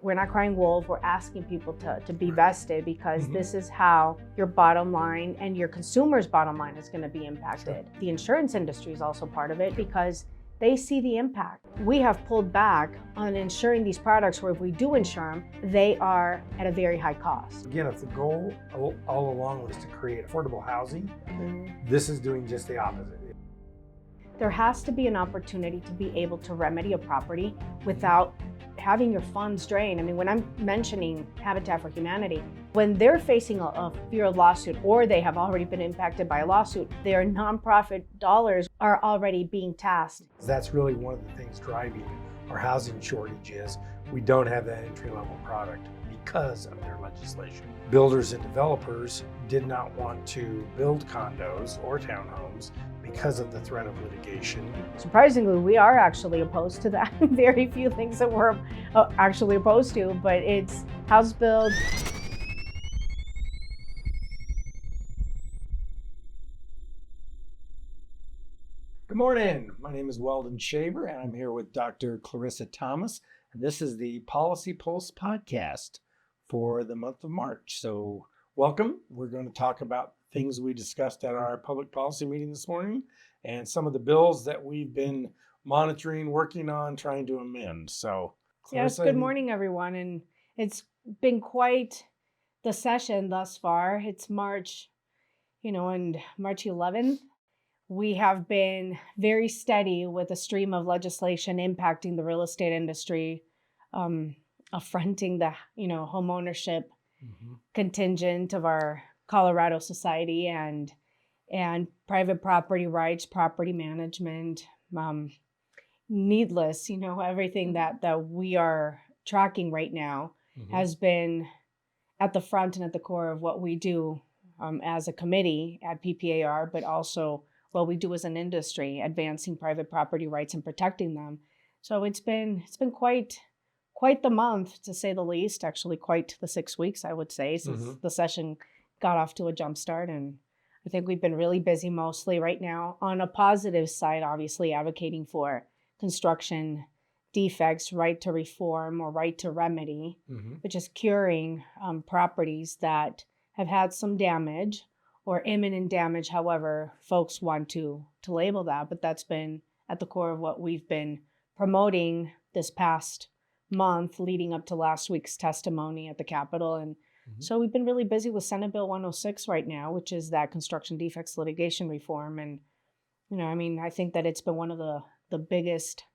we're not crying wolf. We're asking people to be vested, because this is how your bottom line and your consumer's bottom line is going to be impacted. Sure. The insurance industry is also part of it, because they see the impact. We have pulled back on insuring these products, where if we do insure them, they are at a very high cost. Again, if the goal all along was to create affordable housing, this is doing just the opposite. There has to be an opportunity to be able to remedy a property without having your funds drained. I mean, when I'm mentioning Habitat for Humanity, when they're facing a fear of lawsuit, or they have already been impacted by a lawsuit, their nonprofit dollars are already being tasked. That's really one of the things driving our housing shortage is we don't have that entry-level product because of their legislation. Builders and developers did not want to build condos or townhomes because of the threat of litigation. Surprisingly, we are actually opposed to that. Very few things that we're actually opposed to, but it's house build. Good morning. My name is Weldon Shaver, and I'm here with Dr. Clarissa Thomas, and this is the Policy Pulse podcast for the month of March. So welcome. We're going to talk about things we discussed at our public policy meeting this morning and some of the bills that we've been monitoring, working on, trying to amend. So Clarissa, yes, good morning, everyone. And it's been quite the session thus far. It's March, and March 11th. We have been very steady with a stream of legislation impacting the real estate industry, affronting the, home ownership contingent of our Colorado society, and private property rights, property management, needless, everything that we are tracking right now has been at the front and at the core of what we do as a committee at PPAR, but also what we do as an industry, advancing private property rights and protecting them. So it's been quite the month, to say the least. Actually, quite the 6 weeks, I would say, since the session got off to a jump start. And I think we've been really busy mostly right now on a positive side, obviously advocating for construction defects, right to reform or right to remedy, which is curing properties that have had some damage or imminent damage, however folks want to label that. But that's been at the core of what we've been promoting this past month leading up to last week's testimony at the Capitol. And so we've been really busy with Senate Bill 106 right now, which is that construction defects litigation reform. And, I think that it's been one of the biggest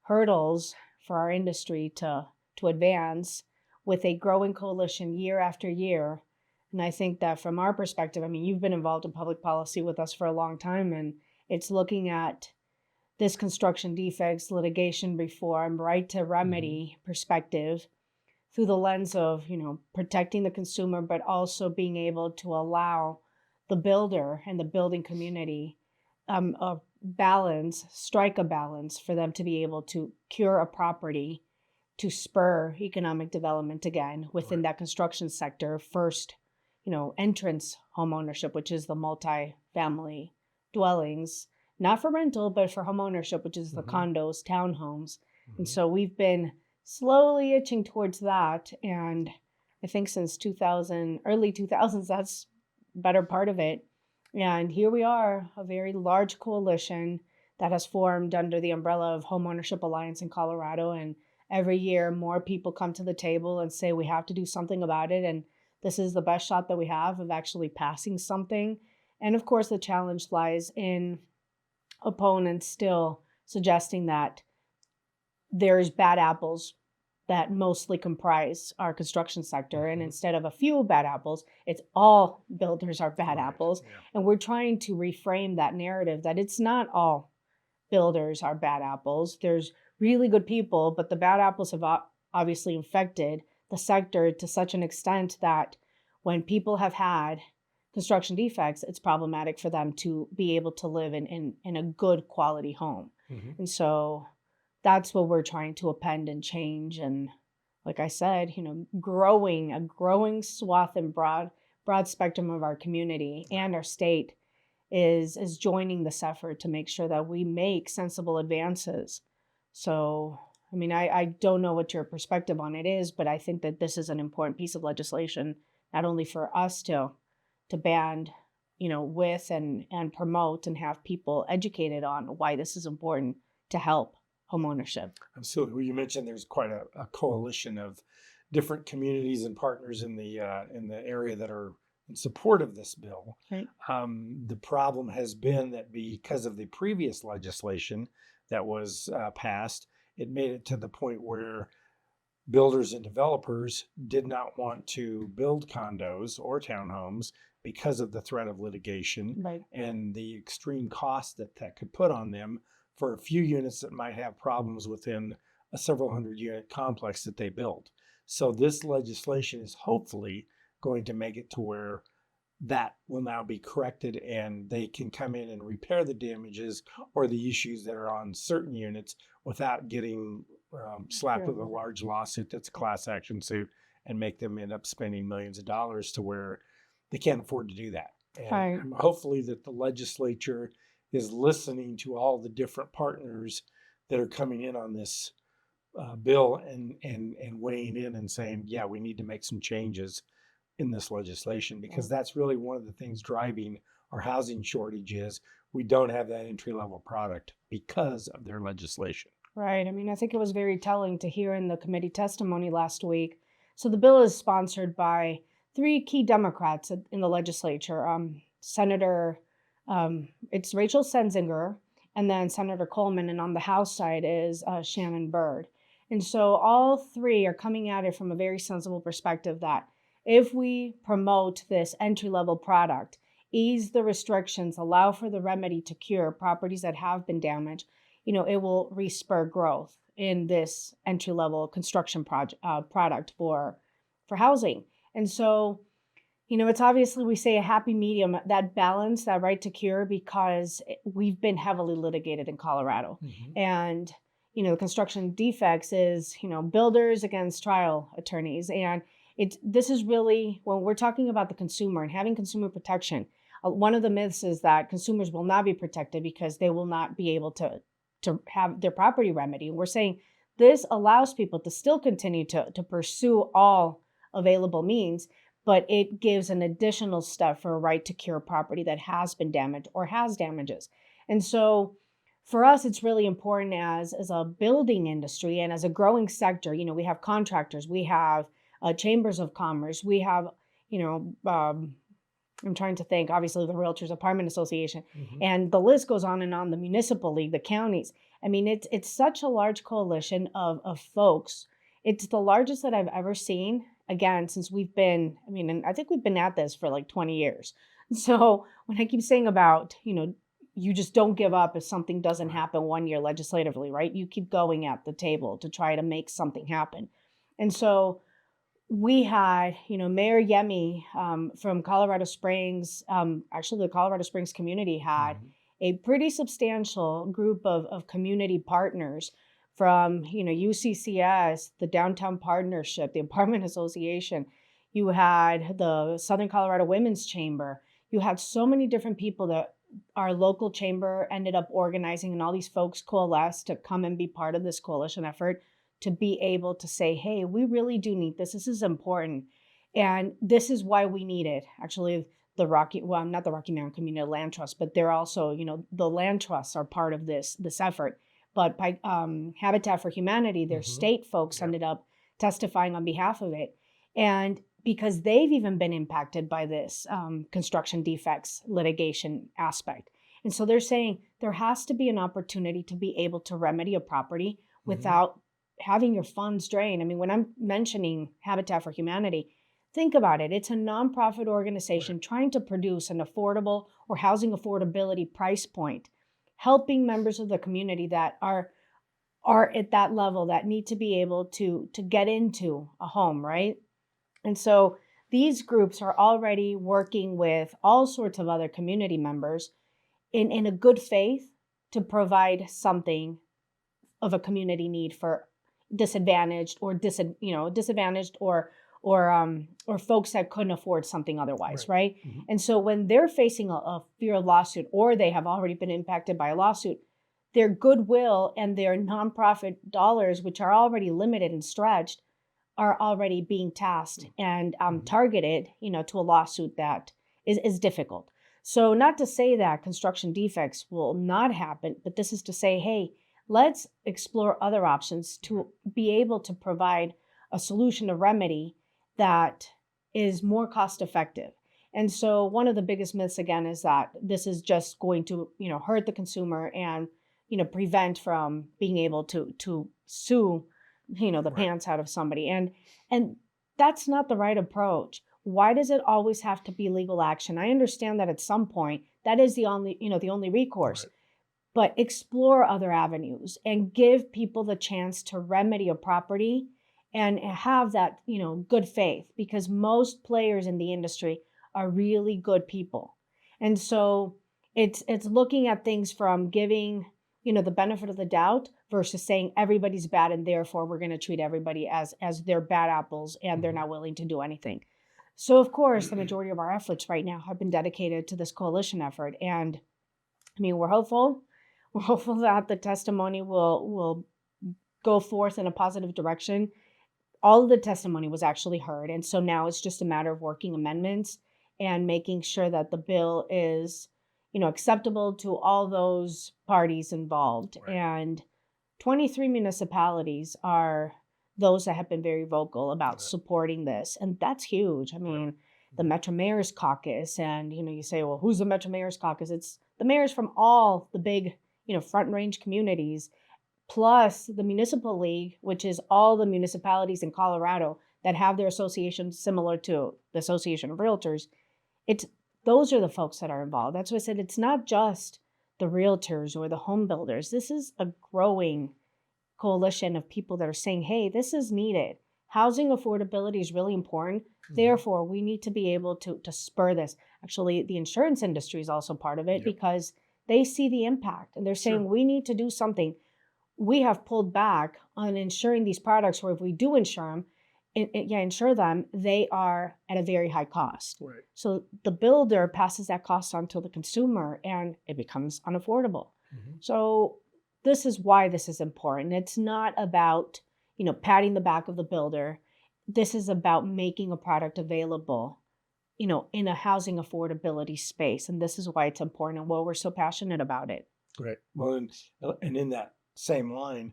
hurdles for our industry to advance with a growing coalition year after year. And I think that from our perspective, you've been involved in public policy with us for a long time, and it's looking at this construction defects litigation reform, right to remedy perspective through the lens of, protecting the consumer, but also being able to allow the builder and the building community strike a balance for them to be able to cure a property to spur economic development again within that construction sector. First, entrance home ownership, which is the multi-family dwellings, not for rental, but for home ownership, which is the condos, townhomes. And so we've been slowly itching towards that. And I think since early 2000s, that's better part of it. And here we are, a very large coalition that has formed under the umbrella of Home Ownership Alliance in Colorado. And every year, more people come to the table and say, we have to do something about it. And this is the best shot that we have of actually passing something. And of course, the challenge lies in opponents still suggesting that there's bad apples that mostly comprise our construction sector. And instead of a few bad apples, it's all builders are bad apples. Yeah. And we're trying to reframe that narrative that it's not all builders are bad apples. There's really good people, but the bad apples have obviously infected the sector to such an extent that when people have had construction defects, it's problematic for them to be able to live in a good quality home. And so that's what we're trying to append and change. And like I said, a growing swath and broad spectrum of our community and our state is joining this effort to make sure that we make sensible advances. So I mean, I don't know what your perspective on it is, but I think that this is an important piece of legislation, not only for us to band, with and promote and have people educated on why this is important to help homeownership. Absolutely. Well, you mentioned there's quite a coalition of different communities and partners in the area that are in support of this bill. Right. The problem has been that because of the previous legislation that was passed, it made it to the point where builders and developers did not want to build condos or townhomes because of the threat of litigation Right. and the extreme cost that could put on them for a few units that might have problems within a several hundred unit complex that they build. So this legislation is hopefully going to make it to where that will now be corrected and they can come in and repair the damages or the issues that are on certain units without getting slapped with a large lawsuit that's a class action suit and make them end up spending millions of dollars to where they can't afford to do that. And hopefully that the legislature is listening to all the different partners that are coming in on this bill and weighing in and saying, yeah, we need to make some changes in this legislation, because that's really one of the things driving our housing shortage is we don't have that entry-level product because of their legislation. Right. I mean, I think it was very telling to hear in the committee testimony last week. So the bill is sponsored by 3 key Democrats in the legislature. Senator, it's Rachel Senzinger, and then Senator Coleman, and on the House side is Shannon Byrd. And so all 3 are coming at it from a very sensible perspective that if we promote this entry-level product, ease the restrictions, allow for the remedy to cure properties that have been damaged, it will spur growth in this entry-level construction product for housing. And so, it's obviously, we say a happy medium, that balance, that right to cure, because we've been heavily litigated in Colorado. Mm-hmm. And, construction defects is, builders against trial attorneys. And this is really, when we're talking about the consumer and having consumer protection, one of the myths is that consumers will not be protected because they will not be able to have their property remedy. And we're saying this allows people to still continue to pursue all available means, but it gives an additional step for a right to cure property that has been damaged or has damages. And so for us, it's really important as a building industry and as a growing sector. We have contractors, we have chambers of commerce, we have, I'm trying to think, obviously the Realtors Apartment Association, mm-hmm. and the list goes on and on, the municipal league, the counties. I mean, it's such a large coalition of folks. It's the largest that I've ever seen, again, since and I think we've been at this for like 20 years. So when I keep saying about, you just don't give up if something doesn't happen one year legislatively, right? You keep going at the table to try to make something happen. And so we had, Mayor Yemi from Colorado Springs, actually the Colorado Springs community had mm-hmm. a pretty substantial group of community partners from, UCCS, the Downtown Partnership, the Apartment Association. You had the Southern Colorado Women's Chamber. You had so many different people that our local chamber ended up organizing, and all these folks coalesced to come and be part of this coalition effort to be able to say, hey, we really do need this. This is important. And this is why we need it. Actually, not the Rocky Mountain Community Land Trust, but they're also, the land trusts are part of this effort. But by Habitat for Humanity, their mm-hmm. state folks ended up testifying on behalf of it. And because they've even been impacted by this construction defects litigation aspect. And so they're saying there has to be an opportunity to be able to remedy a property mm-hmm. without having your funds drained. I mean, when I'm mentioning Habitat for Humanity, think about it. It's a nonprofit organization right. trying to produce an affordable or housing affordability price point, helping members of the community that are at that level that need to be able to get into a home, right? And so these groups are already working with all sorts of other community members in a good faith to provide something of a community need for disadvantaged or folks that couldn't afford something otherwise, right? Mm-hmm. And so when they're facing a fear of lawsuit, or they have already been impacted by a lawsuit, their goodwill and their nonprofit dollars, which are already limited and stretched, are already being tasked and targeted, to a lawsuit that is difficult. So not to say that construction defects will not happen, but this is to say, hey, let's explore other options to be able to provide a solution, a remedy that is more cost effective. And so one of the biggest myths, again, is that this is just going to, hurt the consumer and, prevent from being able to sue, the pants out of somebody. And that's not the right approach. Why does it always have to be legal action? I understand that at some point that is the only recourse. Right. But explore other avenues and give people the chance to remedy a property and have that, good faith, because most players in the industry are really good people. And so it's looking at things from giving, the benefit of the doubt versus saying everybody's bad and therefore we're going to treat everybody as they're bad apples and they're not willing to do anything. So of course, the majority of our efforts right now have been dedicated to this coalition effort. And we're hopeful. We're hopeful that the testimony will go forth in a positive direction. All of the testimony was actually heard. And so now it's just a matter of working amendments and making sure that the bill is, acceptable to all those parties involved. Right. And 23 municipalities are those that have been very vocal about supporting this. And that's huge. The Metro Mayor's Caucus, and, you say, well, who's the Metro Mayor's Caucus? It's the mayors from all the big, front range communities, plus the Municipal League, which is all the municipalities in Colorado that have their association similar to the Association of Realtors. Those are the folks that are involved. That's why I said it's not just the realtors or the home builders. This is a growing coalition of people that are saying, hey, this is needed. Housing affordability is really important. Therefore, we need to be able to spur this. Actually, the insurance industry is also part of it because they see the impact and they're saying we need to do something. We have pulled back on insuring these products, or if we do insure them, they are at a very high cost. Right. So the builder passes that cost on to the consumer and it becomes unaffordable. So this is why this is important. It's not about, patting the back of the builder. This is about making a product available, in a housing affordability space. And this is why it's important and why we're so passionate about it. Right. Well, and in that same line,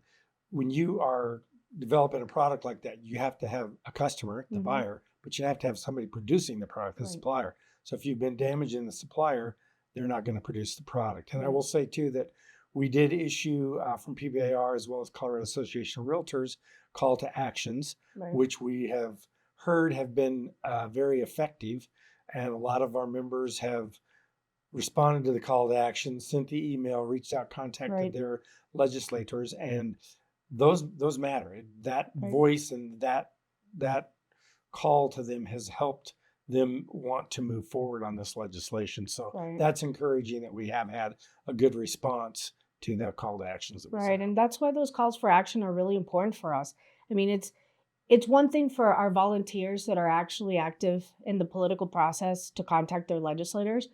when you are developing a product like that, you have to have a customer, the buyer, but you have to have somebody producing the product, the supplier. So if you've been damaging the supplier, they're not going to produce the product. And I will say too that we did issue from PBAR as well as Colorado Association of Realtors call to actions, which we have heard have been very effective. And a lot of our members have responded to the call to action, sent the email, reached out, contacted their legislators, and those matter. That voice and that call to them has helped them want to move forward on this legislation. So that's encouraging that we have had a good response to that call to actions. And that's why those calls for action are really important for us. It's one thing for our volunteers that are actually active in the political process to contact their legislators,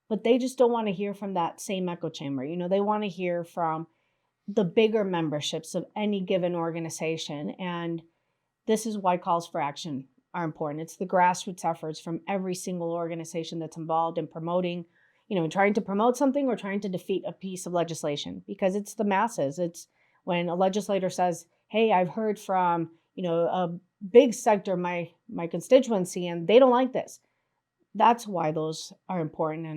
but they just don't want to hear from that same echo chamber. They want to hear from the bigger memberships of any given organization. And this is why calls for action are important. It's the grassroots efforts from every single organization that's involved in promoting, trying to promote something or trying to defeat a piece of legislation, because it's the masses. It's when a legislator says, hey, I've heard from, a big sector of my constituency and they don't like this. That's why those are important.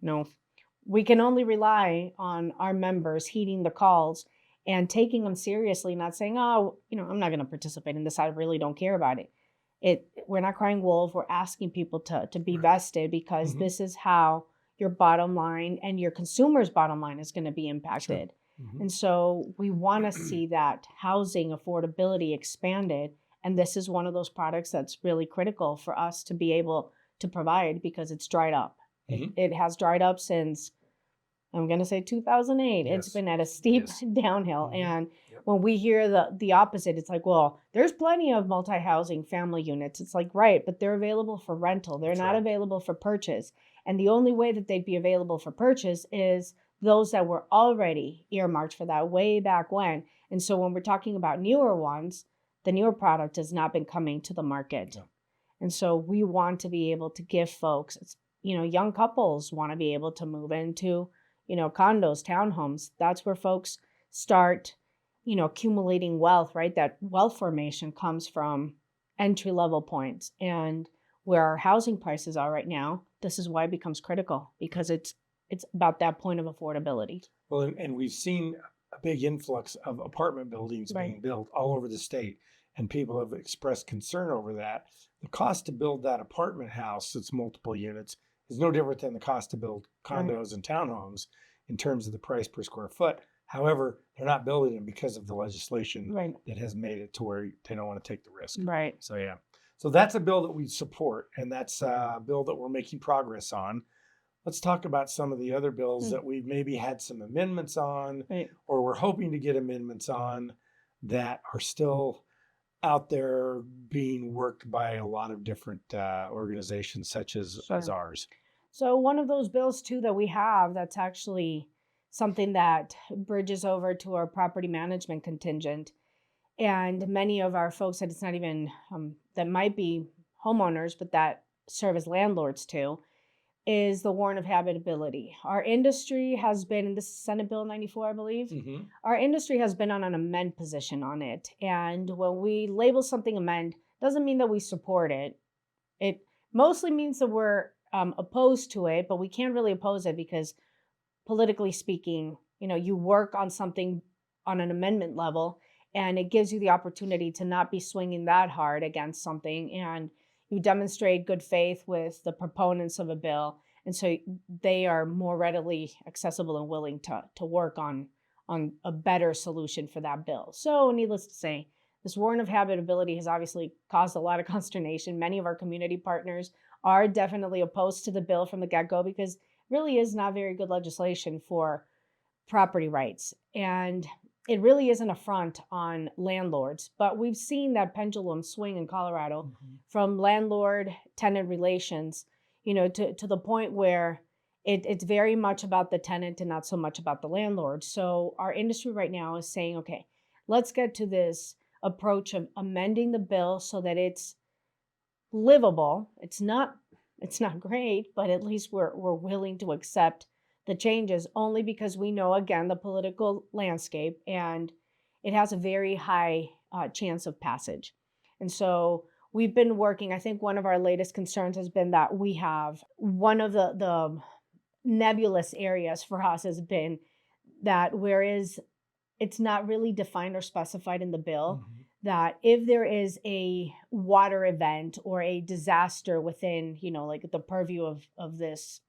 And, we can only rely on our members heeding the calls and taking them seriously, not saying, oh, I'm not going to participate in this. I really don't care about it. We're not crying wolf. We're asking people to be vested, because this is how your bottom line and your consumer's bottom line is going to be impacted. And so we want to see that housing affordability expanded. And this is one of those products that's really critical for us to be able to provide, because it's dried up. It has dried up since, I'm going to say 2008. It's been at a steep downhill. And when we hear the opposite, it's like, well, there's plenty of multi-housing family units. It's like, right, but they're available for rental. They're not available for purchase. And the only way that they'd be available for purchase is those that were already earmarked for that way back when. And so when we're talking about newer ones, the newer product has not been coming to the market. No. And so we want to be able to give folks, young couples want to be able to move into, condos, townhomes. That's where folks start, accumulating wealth, right? That wealth formation comes from entry-level points. And where our housing prices are right now, this is why it becomes critical, because it's about that point of affordability. Well, and we've seen a big influx of apartment buildings Right. being built all over the state, and people have expressed concern over that. The cost to build that apartment house that's multiple units is no different than the cost to build condos and townhomes in terms of the price per square foot. However, they're not building them because of the legislation Right. that has made it to where they don't want to take the risk. Right. So, yeah. So that's a bill that we support, and that's a bill that we're making progress on. Let's talk about some of the other bills that we've maybe had some amendments on, Right. or we're hoping to get amendments on, that are still out there being worked by a lot of different organizations such as ours. So one of those bills too that we have, that's actually something that bridges over to our property management contingent. And many of our folks that it's not even, that might be homeowners, but that serve as landlords too, is the warrant of habitability. Our industry has been, this is Senate Bill 94, I believe. Mm-hmm. Our industry has been on an amend position on it. And when we label something amend, doesn't mean that we support it. It mostly means that we're opposed to it, but we can't really oppose it because politically speaking, you work on something on an amendment level, and it gives you the opportunity to not be swinging that hard against something. And you demonstrate good faith with the proponents of a bill. And so they are more readily accessible and willing to work on a better solution for that bill. So needless to say, this warrant of habitability has obviously caused a lot of consternation. Many of our community partners are definitely opposed to the bill from the get-go because it really is not very good legislation for property rights. And it really is an affront on landlords, but we've seen that pendulum swing in Colorado from landlord-tenant relations, to the point where it's very much about the tenant and not so much about the landlord. So our industry right now is saying, okay, let's get to this approach of amending the bill so that it's livable. It's not great, but at least we're willing to accept the changes, only because we know, again, the political landscape, and it has a very high chance of passage. And so we've been working, I think one of our latest concerns has been that we have one of the nebulous areas for us has been that whereas it's not really defined or specified in the bill, that if there is a water event or a disaster within, like the purview of this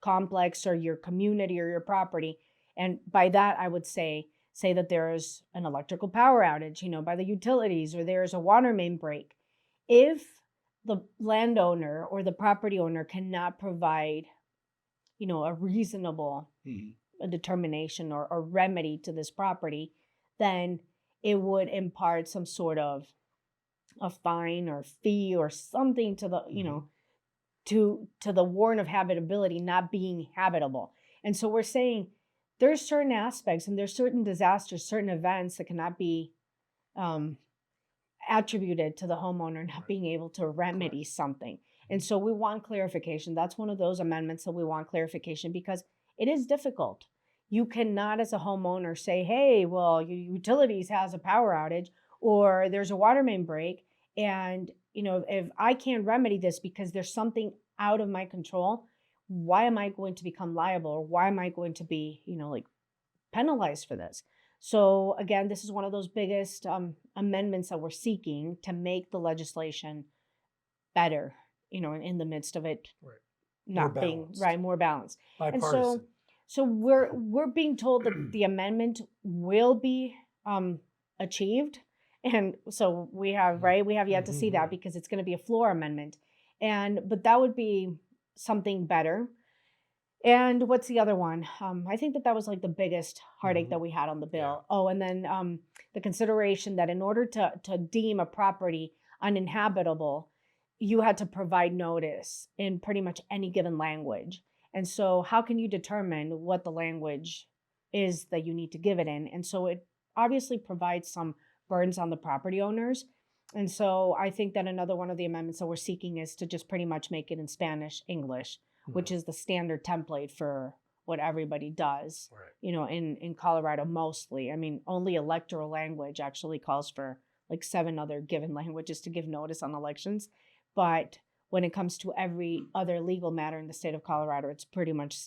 complex or your community or your property. And by that, I would say that there is an electrical power outage, by the utilities, or there's a water main break. If the landowner or the property owner cannot provide, a reasonable determination or remedy to this property, then it would impart some sort of a fine or fee or something to the, to the warrant of habitability not being habitable. And so we're saying there's certain aspects and there's certain disasters, certain events that cannot be attributed to the homeowner not being able to remedy something. And so we want clarification. That's one of those amendments that we want clarification because it is difficult. You cannot, as a homeowner, say, hey, well, your utilities has a power outage or there's a water main break. And, if I can't remedy this because there's something out of my control, why am I going to become liable? Or why am I going to be, penalized for this? So again, this is one of those biggest amendments that we're seeking to make the legislation better, in the midst of it not being more balanced. Bipartisan. And so we're being told that the amendment will be achieved. And so we have yet to see that because it's going to be a floor amendment. But that would be something better. And what's the other one? I think that was like the biggest heartache that we had on the bill. Yeah. Oh, and then the consideration that in order to deem a property uninhabitable, you had to provide notice in pretty much any given language. And so how can you determine what the language is that you need to give it in? And so it obviously provides some burdens on the property owners. And so I think that another one of the amendments that we're seeking is to just pretty much make it in Spanish, English, which is the standard template for what everybody does, in Colorado mostly. I mean, only electoral language actually calls for like 7 other given languages to give notice on elections. But when it comes to every other legal matter in the state of Colorado, it's pretty much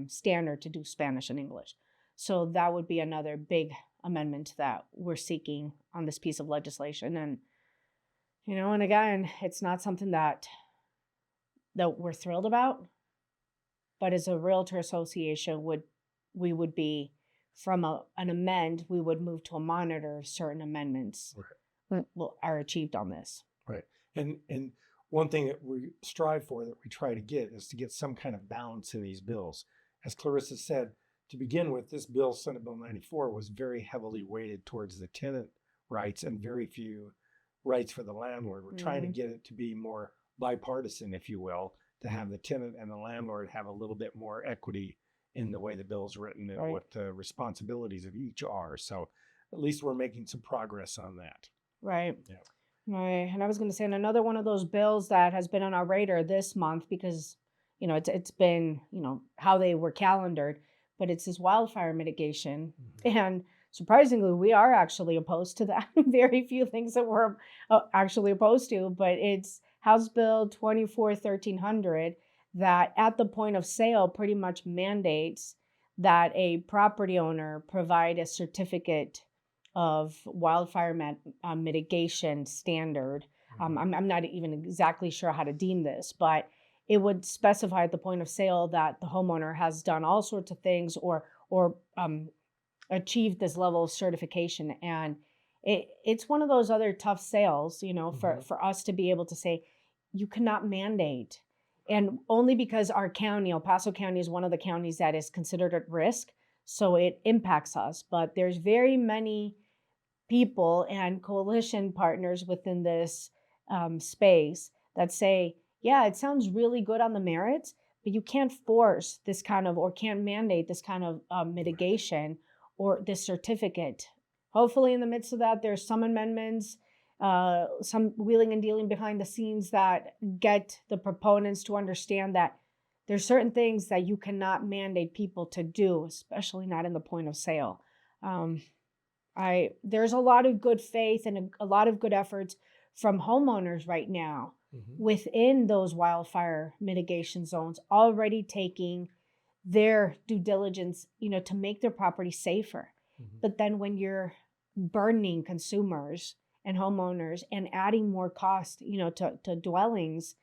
standard to do Spanish and English. So that would be another big amendment that we're seeking on this piece of legislation. And, and again, it's not something that we're thrilled about, but as a realtor association, we would be from an amend, we would move to a monitor if certain amendments are achieved on this. Right. And one thing that we strive for, that we try to get, is to get some kind of balance in these bills. As Clarissa said, to begin with, this bill, Senate Bill 94, was very heavily weighted towards the tenant rights and very few rights for the landlord. We're trying to get it to be more bipartisan, if you will, to have the tenant and the landlord have a little bit more equity in the way the bill is written and what the responsibilities of each are. So at least we're making some progress on that. Right. Yeah. Right. And I was going to say, and another one of those bills that has been on our radar this month because, it's been, how they were calendared, but it's this wildfire mitigation. And surprisingly, we are actually opposed to that. Very few things that we're actually opposed to, but it's House Bill 24-1300 that at the point of sale pretty much mandates that a property owner provide a certificate of wildfire mitigation standard. I'm not even exactly sure how to deem this, but it would specify at the point of sale that the homeowner has done all sorts of things or achieved this level of certification. And it's one of those other tough sales, for us to be able to say, you cannot mandate. And only because our county, El Paso County, is one of the counties that is considered at risk. So it impacts us. But there's very many people and coalition partners within this space that say, yeah, it sounds really good on the merits, but you can't force this kind of, or can't mandate this kind of mitigation or this certificate. Hopefully in the midst of that, there's some amendments, some wheeling and dealing behind the scenes that get the proponents to understand that there's certain things that you cannot mandate people to do, especially not in the point of sale. There's a lot of good faith and a lot of good efforts from homeowners right now within those wildfire mitigation zones, already taking their due diligence, to make their property safer. But then when you're burdening consumers and homeowners and adding more cost, to dwellings,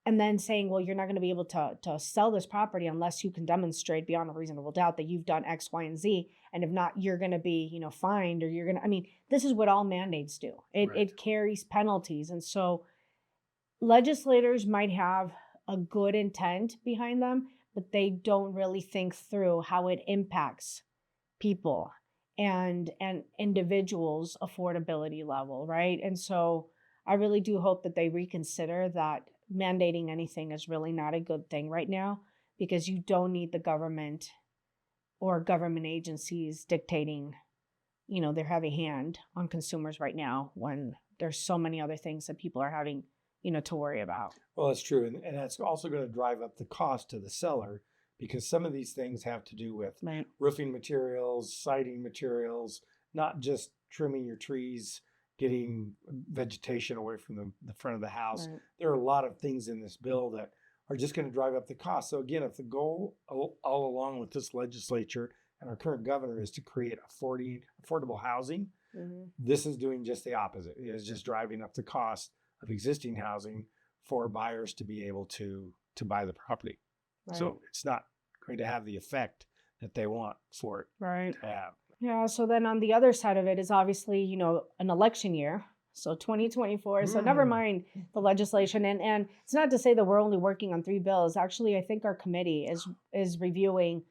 and then saying, well, you're not going to be able to sell this property unless you can demonstrate beyond a reasonable doubt that you've done X, Y, and Z. And if not, you're going to be, fined, or this is what all mandates do. It carries penalties. And so legislators might have a good intent behind them, but they don't really think through how it impacts people and individuals' affordability level, right? And so I really do hope that they reconsider that mandating anything is really not a good thing right now, because you don't need the government or government agencies dictating, their heavy hand on consumers right now when there's so many other things that people are having, to worry about. Well, that's true. And that's also going to drive up the cost to the seller, because some of these things have to do with roofing materials, siding materials, not just trimming your trees, getting vegetation away from the front of the house. Right. There are a lot of things in this bill that are just going to drive up the cost. So again, if the goal all along with this legislature and our current governor is to create affordable housing, this is doing just the opposite. It is just driving up the cost of existing housing for buyers to be able to buy the property. Right. So it's not going to have the effect that they want for it to have. Yeah. So then on the other side of it is obviously, an election year. So 2024. So never mind the legislation. And it's not to say that we're only working on 3 bills. Actually, I think our committee is reviewing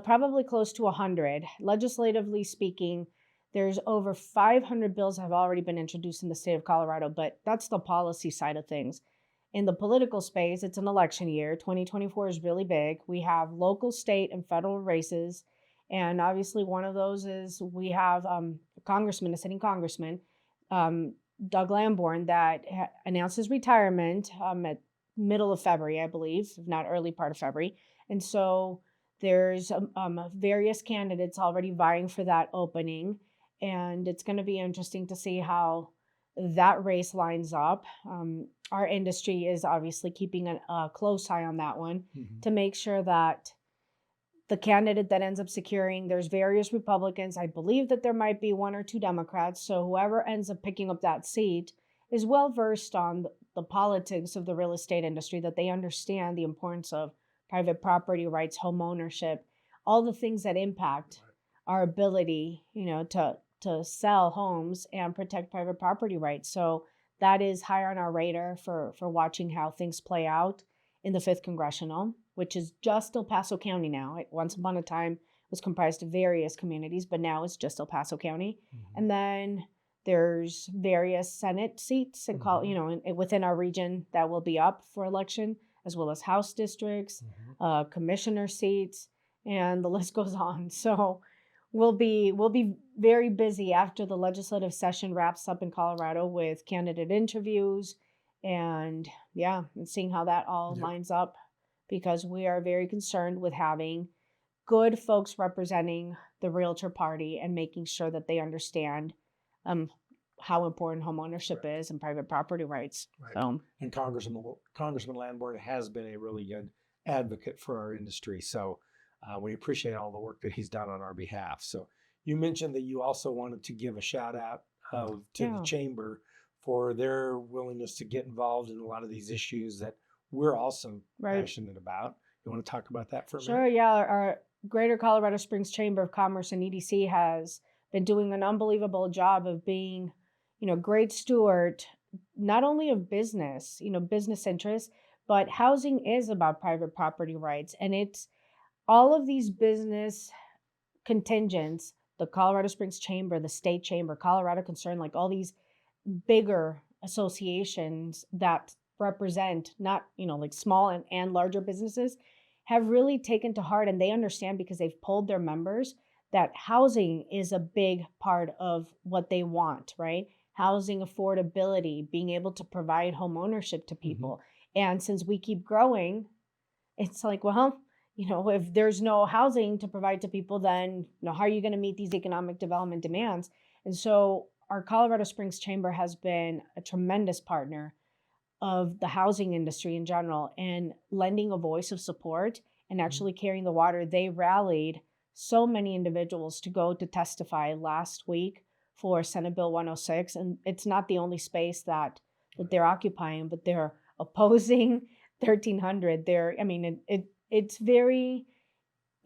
probably close to 100. Legislatively speaking, there's over 500 bills that have already been introduced in the state of Colorado, but that's the policy side of things. in the political space, it's an election year. 2024 is really big. We have local, state, and federal races. And obviously, one of those is we have a congressman, a sitting congressman, Doug Lamborn, that announced his retirement at middle of February, I believe, if not early part of February. And so there's various candidates already vying for that opening. And it's going to be interesting to see how that race lines up. Our industry is obviously keeping a close eye on that one to make sure that the candidate that ends up securing, there's various Republicans. I believe that there might be 1 or 2 Democrats. So whoever ends up picking up that seat is well versed on the politics of the real estate industry, that they understand the importance of private property rights, home ownership, all the things that impact our ability, to sell homes and protect private property rights. So that is higher on our radar for watching how things play out in the 5th Congressional, which is just El Paso County now. Once upon a time was comprised of various communities, but now it's just El Paso County. And then there's various Senate seats and within our region that will be up for election, as well as House districts, commissioner seats, and the list goes on. So we'll be very busy after the legislative session wraps up in Colorado with candidate interviews and seeing how that all lines up, because we are very concerned with having good folks representing the Realtor Party and making sure that they understand how important homeownership is and private property rights. So, and Congressman Lamborn has been a really good advocate for our industry. So we appreciate all the work that he's done on our behalf. So you mentioned that you also wanted to give a shout out to the chamber for their willingness to get involved in a lot of these issues that we're also passionate about. You want to talk about that for a minute? Sure, yeah. Our Greater Colorado Springs Chamber of Commerce and EDC has been doing an unbelievable job of being, great steward, not only of business, business interests, but housing is about private property rights. And it's all of these business contingents, the Colorado Springs Chamber, the State Chamber, Colorado Concern, like all these bigger associations that represent not, like small and larger businesses, have really taken to heart, and they understand, because they've polled their members, that housing is a big part of what they want, right? Housing affordability, being able to provide home ownership to people. And since we keep growing, it's like, well, if there's no housing to provide to people, then how are you going to meet these economic development demands? And so our Colorado Springs Chamber has been a tremendous partner of the housing industry in general and lending a voice of support and actually carrying the water. They rallied so many individuals to go to testify last week for Senate Bill 106. And it's not the only space that they're occupying, but they're opposing 1300. It's very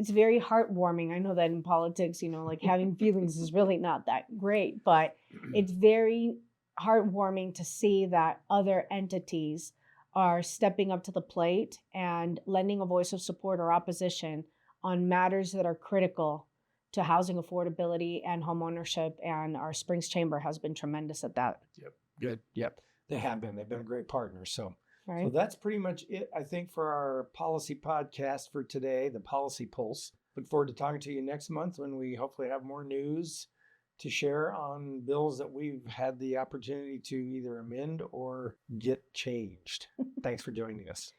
heartwarming. I know that in politics, having feelings is really not that great, but it's very heartwarming to see that other entities are stepping up to the plate and lending a voice of support or opposition on matters that are critical to housing affordability and home ownership. And our Springs Chamber has been tremendous at that. Yep. Good. Yep. They have been. They've been great partners. So that's pretty much it, I think, for our policy podcast for today, the Policy Pulse. Look forward to talking to you next month when we hopefully have more news to share on bills that we've had the opportunity to either amend or get changed. Thanks for joining us.